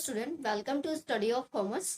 Student, welcome to study of commerce.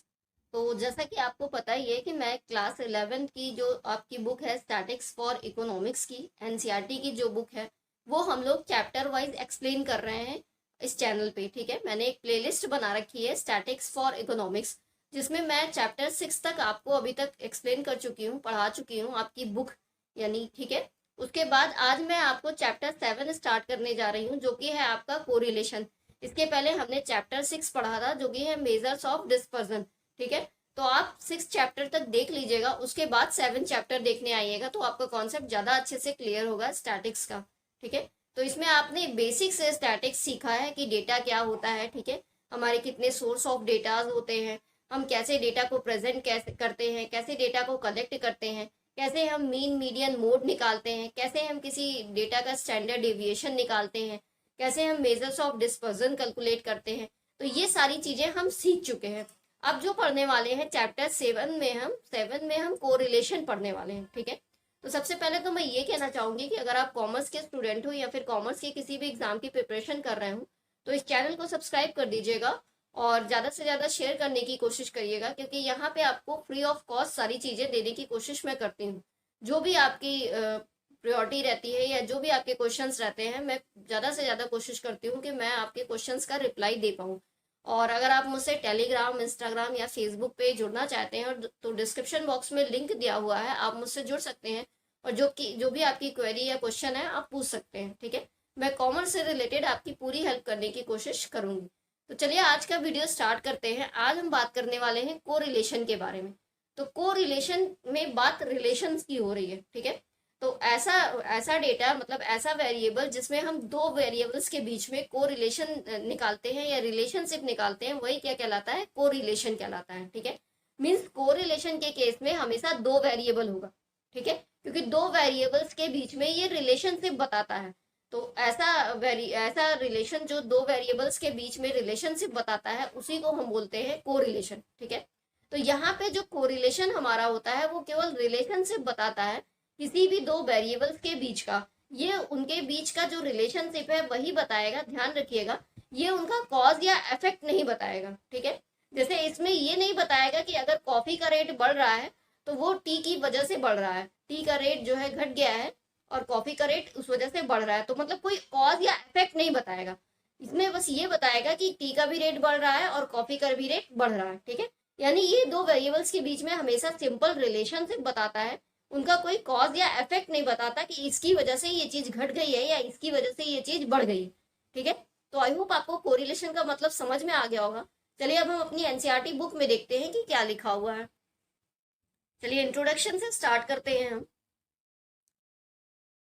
तो जैसा कि आपको पता ही है कि मैं क्लास 11 की जो आपकी बुक है स्टैटिक्स फॉर इकोनॉमिक्स की एनसीईआरटी की जो बुक है वो हम लोग चैप्टर वाइज एक्सप्लेन कर रहे हैं इस चैनल पे। ठीक है, मैंने एक प्लेलिस्ट बना रखी है स्टैटिक्स फॉर इकोनॉमिक्स, जिसमें मैं चैप्टर 6 तक आपको अभी तक एक्सप्लेन कर चुकी हूँ, पढ़ा चुकी हूँ आपकी बुक यानी। ठीक है, उसके बाद आज मैं आपको चैप्टर 7 स्टार्ट करने जा रही हूँ, जो कि है आपका कोरिलेशन। इसके पहले हमने चैप्टर 6 पढ़ा था, जो कि है मेजर्स ऑफ डिस्पर्जन। ठीक है, तो आप 6 चैप्टर तक देख लीजिएगा, उसके बाद 7 चैप्टर देखने आइएगा, तो आपका कॉन्सेप्ट ज्यादा अच्छे से क्लियर होगा स्टैटिक्स का। ठीक है, तो इसमें आपने बेसिक से स्टैटिक्स सीखा है कि डेटा क्या होता है। ठीक है, हमारे कितने सोर्स ऑफ डेटाज होते हैं, हम कैसे डेटा को प्रेजेंट कैसे करते हैं, कैसे डेटा को कलेक्ट करते हैं, कैसे हम मीन मीडियन मोड निकालते हैं, कैसे हम किसी डेटा का स्टैंडर्ड डेविएशन निकालते हैं, कैसे हम मेजर्स ऑफ डिस्पर्जन कैलकुलेट करते हैं। तो ये सारी चीजें हम सीख चुके हैं। अब जो पढ़ने वाले हैं चैप्टर 7 में हम कोरिलेशन पढ़ने वाले हैं। ठीक है, तो सबसे पहले तो मैं ये कहना चाहूंगी कि अगर आप कॉमर्स के स्टूडेंट हो या फिर कॉमर्स के किसी भी एग्जाम की प्रिपरेशन कर रहे हो तो इस चैनल को सब्सक्राइब कर दीजिएगा और ज्यादा से ज्यादा शेयर करने की कोशिश करिएगा, क्योंकि यहाँ पे आपको फ्री ऑफ कॉस्ट सारी चीजें देने की कोशिश मैं करती हूँ। जो भी आपकी प्रायोरिटी रहती है या जो भी आपके क्वेश्चंस रहते हैं, मैं ज़्यादा से ज़्यादा कोशिश करती हूँ कि मैं आपके क्वेश्चंस का रिप्लाई दे पाऊँ। और अगर आप मुझसे टेलीग्राम, इंस्टाग्राम या फेसबुक पे जुड़ना चाहते हैं और तो डिस्क्रिप्शन बॉक्स में लिंक दिया हुआ है, आप मुझसे जुड़ सकते हैं और जो भी आपकी क्वेरी या क्वेश्चन है आप पूछ सकते हैं। ठीक है, मैं कॉमर्स से रिलेटेड आपकी पूरी हेल्प करने की कोशिश करूंगी। तो चलिए आज का वीडियो स्टार्ट करते हैं। आज हम बात करने वाले हैं कोरिलेशन के बारे में। तो कोरिलेशन में बात रिलेशंस की हो रही है। ठीक है, तो ऐसा ऐसा डेटा मतलब ऐसा वेरिएबल जिसमें हम दो वेरिएबल्स के बीच में कोरिलेशन निकालते हैं या रिलेशनशिप निकालते हैं, वही क्या कहलाता है? कोरिलेशन कहलाता है। ठीक है, मीन्स कोरिलेशन के केस में हमेशा दो वेरिएबल होगा। ठीक है, क्योंकि दो वेरिएबल्स के बीच में ये रिलेशनशिप बताता है। तो ऐसा रिलेशन जो दो वेरिएबल्स के बीच में रिलेशनशिप बताता है उसी को हम बोलते हैं कोरिलेशन। ठीक है, तो यहाँ पे जो कोरिलेशन हमारा होता है वो केवल रिलेशनशिप बताता है किसी भी दो वेरिएबल्स के बीच का। ये उनके बीच का जो रिलेशनशिप है वही बताएगा, ध्यान रखिएगा। ये उनका कॉज या इफेक्ट नहीं बताएगा। ठीक है, जैसे इसमें ये नहीं बताएगा कि अगर कॉफी का रेट बढ़ रहा है तो वो टी की वजह से बढ़ रहा है, टी का रेट जो है घट गया है और कॉफी का रेट उस वजह से बढ़ रहा है, तो मतलब कोई कॉज या इफेक्ट नहीं बताएगा। इसमें बस ये बताएगा कि टी का भी रेट बढ़ रहा है और कॉफी का भी रेट बढ़ रहा है। ठीक है, यानी ये दो वेरिएबल्स के बीच में हमेशा सिंपल रिलेशनशिप बताता है, उनका कोई कॉज या इफेक्ट नहीं बताता कि इसकी वजह से ये चीज घट गई है या इसकी वजह से ये चीज बढ़ गई है। ठीक है, तो आई होप आपको कोरिलेशन का मतलब समझ में आ गया होगा। चलिए अब हम अपनी एनसीईआरटी बुक में देखते हैं कि क्या लिखा हुआ है। चलिए इंट्रोडक्शन से स्टार्ट करते हैं हम।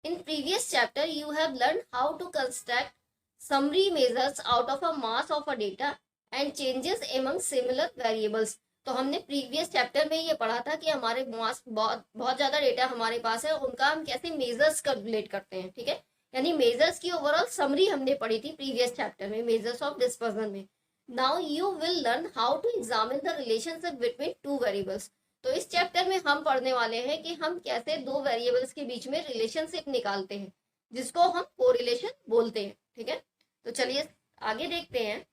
In previous chapter you have learn how to construct summary measures out of a mass of a data and changes among similar variables। तो हमने प्रीवियस चैप्टर में ये पढ़ा था कि हमारे मास बहुत ज्यादा डेटा हमारे पास है, उनका हम कैसे मेजर्स कैलकुलेट करते हैं। ठीक है, यानी मेजर्स की ओवरऑल समरी हमने पढ़ी थी प्रीवियस चैप्टर में, मेजर्स ऑफ डिस्पर्जन में। Now you will learn how to examine the relationship between two variables. तो इस चैप्टर में हम पढ़ने वाले हैं कि हम कैसे दो वेरिएबल्स के बीच में रिलेशनशिप निकालते हैं, जिसको हम कोरिलेशन बोलते हैं। ठीक है, तो चलिए आगे देखते हैं।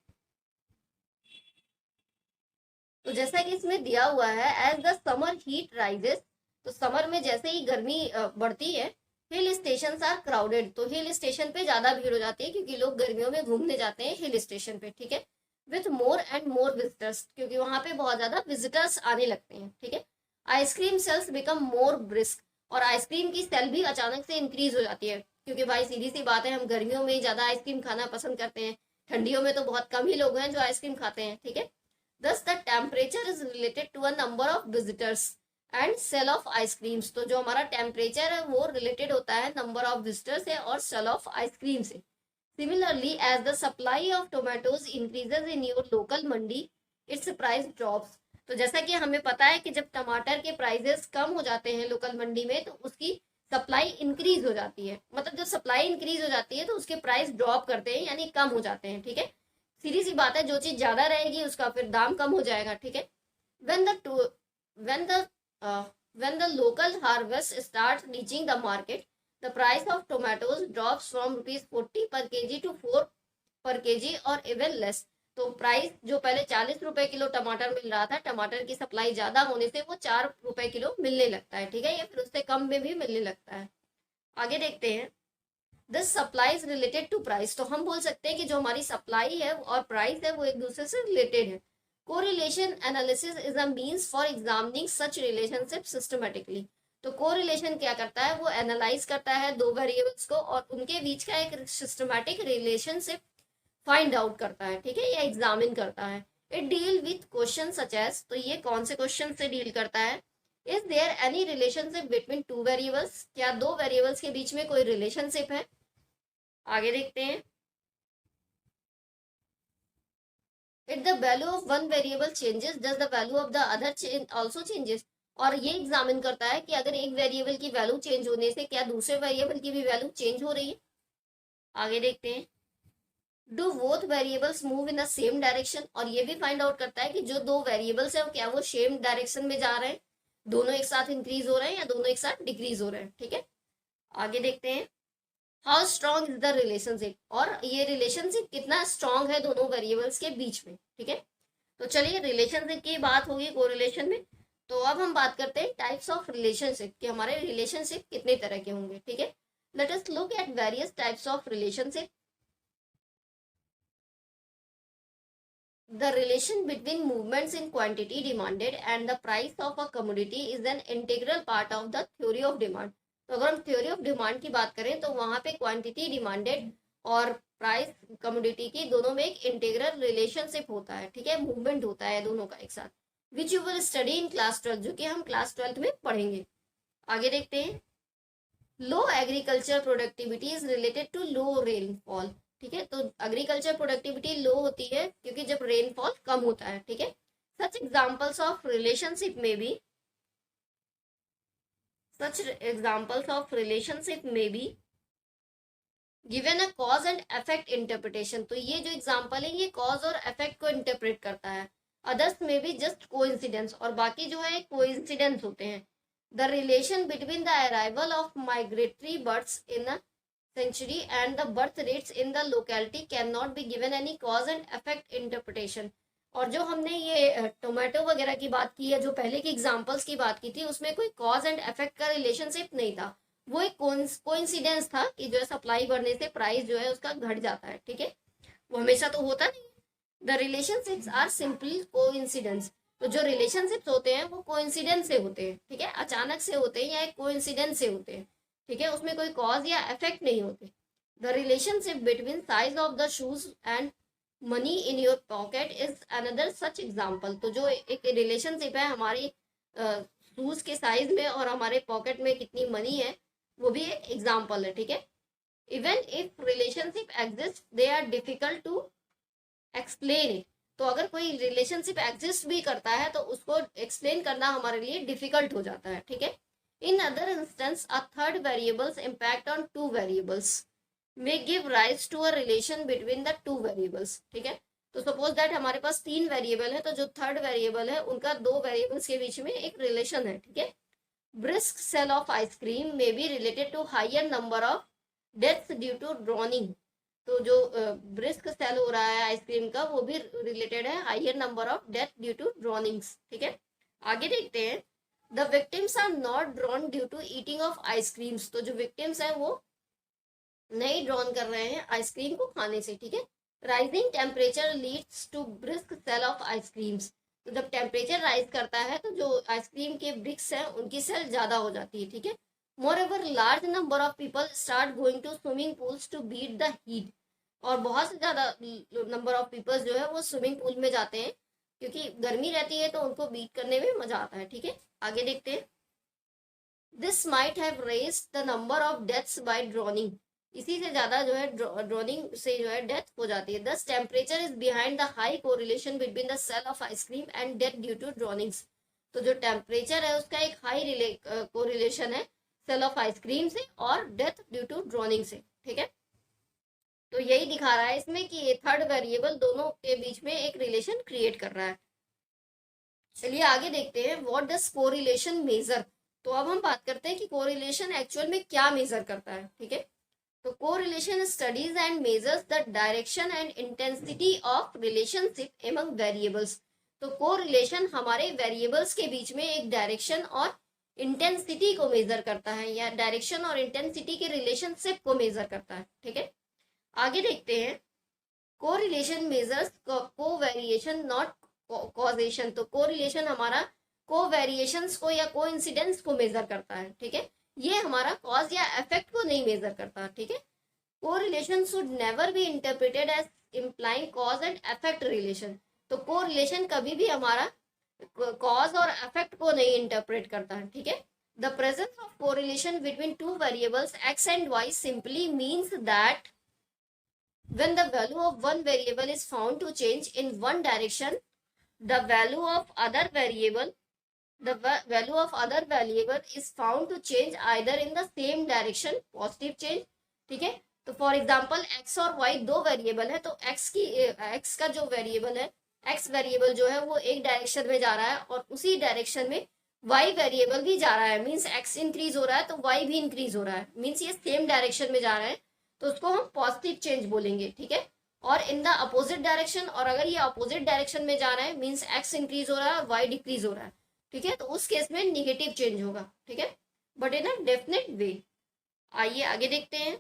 तो जैसा कि इसमें दिया हुआ है, as the summer heat rises, तो समर में जैसे ही गर्मी बढ़ती है, हिल स्टेशन आर क्राउडेड, तो हिल स्टेशन पे ज्यादा भीड़ हो जाती है क्योंकि लोग गर्मियों में घूमने जाते हैं हिल स्टेशन पे। ठीक है, with more and more visitors, क्योंकि वहां पे बहुत ज्यादा विजिटर्स आने लगते हैं। ठीक है, ice cream sales become more brisk, और आइसक्रीम की सेल भी अचानक से इंक्रीज हो जाती है, क्योंकि भाई सीधी सी बात है, हम गर्मियों में ज्यादा आइसक्रीम खाना पसंद करते हैं, ठंडियों में तो बहुत कम ही लोग हैं जो आइसक्रीम खाते हैं। ठीक है, thus the temperature is related to a number of visitors and sale of ice creams, तो जो हमारा टेम्परेचर है वो रिलेटेड होता है नंबर ऑफ विजिटर्स से और सेल ऑफ आइसक्रीम से। Similarly as the supply of tomatoes increases in your local mandi, its price drops. तो जैसा कि हमें पता है कि जब टमाटर के प्राइसेस कम हो जाते हैं लोकल मंडी में तो उसकी सप्लाई इंक्रीज हो जाती है, मतलब जब सप्लाई इंक्रीज हो जाती है तो उसके प्राइस ड्रॉप करते हैं यानी कम हो जाते हैं। ठीक है, सीधी सी बात है, जो चीज ज्यादा रहेगी उसका फिर दाम कम हो जाएगा। ठीक है, when the when the when the local harvest start reaching the market, the price of tomatoes drops from ₹40 per kg to 4 per kg और इवन लेस। तो प्राइस जो पहले 40 रुपए किलो टमाटर मिल रहा था, टमाटर की सप्लाई ज्यादा होने से वो 4 रुपए किलो मिलने लगता है, ठीक है, या फिर उससे कम में भी मिलने लगता है। आगे देखते हैं, this supply is related to price. तो हम बोल सकते हैं कि जो हमारी सप्लाई है और प्राइस है वो एक दूसरे से रिलेटेड है। Correlation analysis is a means for examining such relationship systematically. तो कोरिलेशन क्या करता है, वो एनालाइज करता है दो वेरिएबल्स को और उनके बीच का एक सिस्टमैटिक रिलेशनशिप फाइंड आउट करता है, ठीक है, या एग्जामिन करता है। It deal with question such as, तो ये कौन से क्वेश्चन से डील करता है, is there any relationship between two variables, क्या दो वेरिएबल्स के बीच में कोई रिलेशनशिप है। आगे देखते हैं, if the value of one variable changes does the value of the other also changes. और ये एग्जामिन करता है कि अगर एक वेरिएबल की वैल्यू चेंज होने से क्या दूसरे वेरिएबल की भी वैल्यू चेंज हो रही है। आगे देखते हैं, do both variables move in the same direction. और ये भी फाइंड आउट करता है कि जो दो वेरिएबल्स हैं क्या वो सेम डायरेक्शन में जा रहे हैं, दोनों एक साथ इंक्रीज हो रहे हैं या दोनों एक साथ डिक्रीज हो रहे हैं, ठीक है। आगे देखते हैं, how strong is the relationship, और ये रिलेशनशिप कितना स्ट्रॉन्ग है दोनों वेरिएबल्स के बीच में, ठीक है। तो चलिए रिलेशनशिप की बात होगी कोरिलेशन में। तो अब हम बात करते हैं टाइप्स ऑफ रिलेशनशिप कि हमारे रिलेशनशिप कितने तरह के होंगे, ठीक है। Let us look at various types of relationship. The relation between movements in quantity demanded and the price of a commodity is an integral part of the theory of demand. तो अगर हम theory of demand की बात करें तो वहां पे quantity demanded और प्राइस कमोडिटी की दोनों में एक इंटीग्रल रिलेशनशिप होता है, ठीक है, मूवमेंट होता है दोनों का एक साथ, which you will study in class 12, जो कि हम क्लास 12 में पढ़ेंगे। आगे देखते हैं, low agriculture productivity is related to low rainfall, ठीक है। तो एग्रीकल्चर प्रोडक्टिविटी लो होती है क्योंकि जब रेनफॉल कम होता है, ठीक है। सच एग्जांपल्स ऑफ रिलेशनशिप में भी given a cause and effect interpretation. तो ये जो एग्जांपल है ये कॉज और इफेक्ट को इंटरप्रेट करता है। अदर्स में भी जस्ट कोइंसिडेंस, और बाकी जो है कोइंसिडेंस होते हैं। The relation between the arrival of migratory birds in a century and the birth rates in the locality cannot be given any cause and effect interpretation। और जो हमने ये टोमेटो वगैरह की बात की है, जो पहले की एग्जांपल्स की बात की थी, उसमें कोई कॉज एंड इफेक्ट का रिलेशनशिप नहीं था, वो एक कोइंसिडेंस था कि जो है सप्लाई बढ़ने से प्राइस जो है उसका घट जाता है, ठीक है, वो हमेशा तो होता नहीं। The relationships are simply coincidence. तो जो रिलेशनशिप्स होते हैं वो कोइंसिडेंस से होते हैं, ठीक है, अचानक से होते हैं या एक कोइंसिडेंस से होते हैं, ठीक है, उसमें कोई कॉज या इफेक्ट नहीं होते। The relationship between size of the shoes and money in your pocket is another such example. तो जो एक रिलेशनशिप है हमारी शूज के साइज में और हमारे पॉकेट में कितनी मनी है, वो भी एक एग्जाम्पल है, ठीक है। Even if relationship exist they are difficult to explain it. तो अगर कोई रिलेशनशिप एग्जिस्ट भी करता है तो उसको एक्सप्लेन करना हमारे लिए डिफिकल्ट हो जाता है, ठीक है। In other instance, a third variable's impact on two variables may give rise to a relation between the two variables, ठीक है। तो सपोज दैट हमारे पास तीन वेरिएबल है, तो जो थर्ड वेरिएबल है उनका दो वेरिएबल्स के बीच में एक रिलेशन है, ठीक है। Brisk sale of ice cream may be related to higher number of deaths due to drowning. तो जो ब्रिस्क सेल हो रहा है आइसक्रीम का वो भी रिलेटेड है higher number of death due to drownings, ठीक है। आगे देखते हैं, the victims are not drown due to eating of ice creams. तो जो विक्टिम्स है वो नहीं ड्रॉन कर रहे हैं आइसक्रीम को खाने से, ठीक है। Rising temperature leads to brisk sale of ice creams. तो जब टेम्परेचर राइज करता है तो जो आइसक्रीम के ब्रिक्स हैं उनकी सेल ज्यादा हो जाती है, ठीक है। More ever large number of people start going to swimming pools to beat the heat. और बहुत से ज्यादा नंबर ऑफ पीपल्स जो है वो स्विमिंग पूल में जाते हैं क्योंकि गर्मी रहती है तो उनको बीट करने में मजा आता है, ठीक है। आगे देखते हैं, this might have raised the number of deaths by drowning. इसी से ज्यादा जो है ड्रॉनिंग से जो है डेथ हो जाती है। This temperature is behind the high correlation between the sale of ice cream and death due to drownings. तो जो टेम्परेचर है उसका एक हाई कोरिलेशन है सेल ऑफ आइसक्रीम से और डेथ ड्यू टू ड्रॉनिंग से, ठीक है। तो यही दिखा रहा है इसमें कि ये थर्ड वेरिएबल दोनों के बीच में एक रिलेशन क्रिएट कर रहा है। चलिए आगे देखते हैं, व्हाट डज कोरिलेशन मेजर। तो अब हम बात करते हैं कि कोरिलेशन एक्चुअल में क्या मेजर करता है, ठीक है। तो correlation studies and measures the direction and intensity of relationship among variables. तो कोरिलेशन हमारे वेरिएबल्स के बीच में एक डायरेक्शन और इंटेंसिटी को मेजर करता है, या डायरेक्शन और इंटेंसिटी के रिलेशनशिप को मेजर करता है। ठीक है, आगे देखते हैं। Correlation measures covariation not causation. तो कोरिलेशन हमारा कोवेरिएशंस को या कोइंसिडेंस को मेजर करता है। ठीक है, ये हमारा कॉज या इफेक्ट को नहीं मेजर करता। ठीक है, correlation should never be interpreted as implying cause and effect relation. तो कोरिलेशन कभी भी हमारा कॉज और इफेक्ट को नहीं इंटरप्रेट करता है। ठीक है, the presence of correlation between two variables X and Y simply means that when the value of one variable is found to change in one direction, the value of other variable is found to change either in the same direction, positive change। ठीक है, तो for example x और y दो variable है, तो x का जो variable है, x वेरिएबल जो है वो एक डायरेक्शन में जा रहा है और उसी डायरेक्शन में y वेरिएबल भी जा रहा है। मीन्स x इंक्रीज हो रहा है तो y भी इंक्रीज हो रहा है, मीन्स ये सेम डायरेक्शन में जा रहा है, तो उसको हम पॉजिटिव चेंज बोलेंगे। ठीक है, और इन द अपोजिट डायरेक्शन, और अगर ये अपोजिट डायरेक्शन में जा रहा है मीन्स एक्स इंक्रीज हो रहा है और वाई डिक्रीज हो रहा है। ठीक है, तो उस केस में निगेटिव चेंज होगा। ठीक है, बट इन अ डेफिनेट वे। आइए आगे देखते हैं।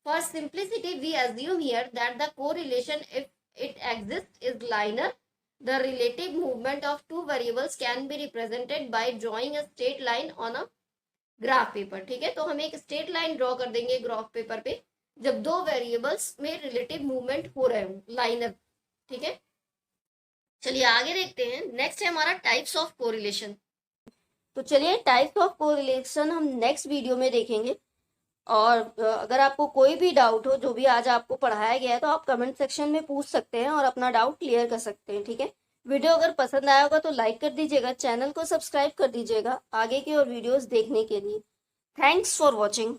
For simplicity we assume here that the correlation if it exist is linear. The relative movement of two variables can be represented by drawing a straight line on a graph paper. ठीक है, तो हम एक straight line draw कर देंगे graph paper पे जब दो वेरिएबल्स में रिलेटिव मूवमेंट हो रहे हो, लाइनर। ठीक है, चलिए आगे देखते हैं। नेक्स्ट है हमारा टाइप्स ऑफ कोरिलेशन। तो चलिए टाइप्स ऑफ कोरिलेशन हम नेक्स्ट वीडियो में देखेंगे। और अगर आपको कोई भी डाउट हो जो भी आज आपको पढ़ाया गया है तो आप कमेंट सेक्शन में पूछ सकते हैं और अपना डाउट क्लियर कर सकते हैं। ठीक है, वीडियो अगर पसंद आया होगा तो लाइक कर दीजिएगा, चैनल को सब्सक्राइब कर दीजिएगा आगे की और वीडियोस देखने के लिए। Thanks for watching.